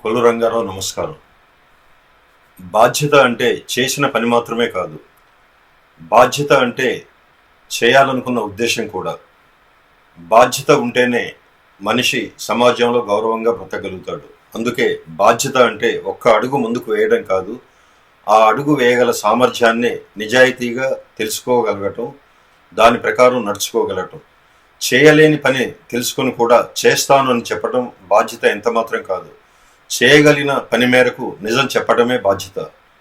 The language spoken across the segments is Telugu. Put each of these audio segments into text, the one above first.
కొల్లు రంగారావు నమస్కారం. బాధ్యత అంటే చేసిన పని మాత్రమే కాదు, బాధ్యత అంటే చేయాలనుకున్న ఉద్దేశం కూడా. బాధ్యత ఉంటేనే మనిషి సమాజంలో గౌరవంగా బ్రతకగలుగుతాడు. అందుకే బాధ్యత అంటే ఒక్క అడుగు ముందుకు వేయడం కాదు, ఆ అడుగు వేయగల సామర్థ్యాన్ని నిజాయితీగా తెలుసుకోగలగటం, దాని ప్రకారం నడుచుకోగలగటం. చేయలేని పని తెలుసుకొని కూడా చేస్తాను అని చెప్పడం బాధ్యత ఎంత మాత్రం కాదు. చేయగలిగిన పని మేరకు నిజం చెప్పడమే బాధ్యత.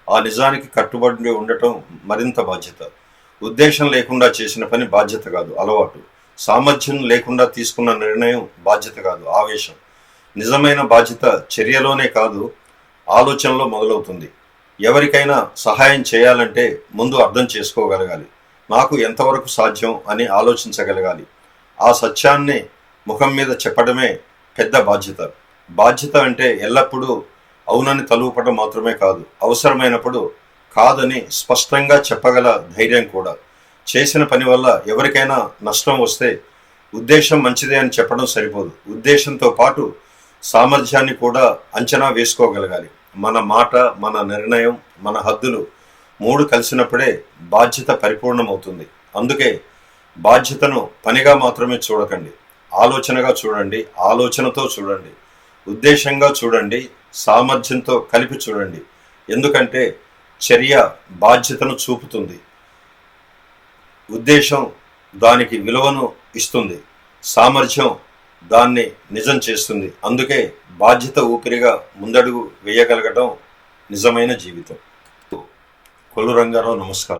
ఆ నిజానికి కట్టుబడి ఉండటం మరింత బాధ్యత. ఉద్దేశం లేకుండా చేసిన పని బాధ్యత కాదు, అలవాటు. సామర్థ్యం లేకుండా తీసుకున్న నిర్ణయం బాధ్యత కాదు, ఆవేశం. నిజమైన బాధ్యత చర్యలోనే కాదు, ఆలోచనలో మొదలవుతుంది. ఎవరికైనా సహాయం చేయాలంటే ముందు అర్థం చేసుకోగలగాలి. నాకు ఎంతవరకు సాధ్యం అని ఆలోచించగలగాలి. ఆ సత్యాన్ని ముఖం మీద చెప్పడమే పెద్ద బాధ్యత. బాధ్యత అంటే ఎల్లప్పుడూ అవునని తలూపడం మాత్రమే కాదు, అవసరమైనప్పుడు కాదని స్పష్టంగా చెప్పగల ధైర్యం కూడా. చేసిన పని వల్ల ఎవరికైనా నష్టం వస్తే ఉద్దేశం మంచిదే అని చెప్పడం సరిపోదు. ఉద్దేశంతో పాటు సామర్థ్యాన్ని కూడా అంచనా వేసుకోగలగాలి. మన మాట, మన నిర్ణయం, మన హద్దులు మూడు కలిసినప్పుడే బాధ్యత పరిపూర్ణమవుతుంది. అందుకే బాధ్యతను పనిగా మాత్రమే చూడకండి, ఆలోచనగా చూడండి, ఆలోచనతో చూడండి, ఉద్దేశంగా చూడండి, సామర్థ్యంతో కలిపి చూడండి. ఎందుకంటే చర్య బాధ్యతను చూపుతుంది, ఉద్దేశం దానికి విలువను ఇస్తుంది, సామర్థ్యం దాన్ని నిజం చేస్తుంది. అందుకే బాధ్యత ఊపిరిగా ముందడుగు వేయగలగడం నిజమైన జీవితం. కొల్లు రంగారావు నమస్కారం.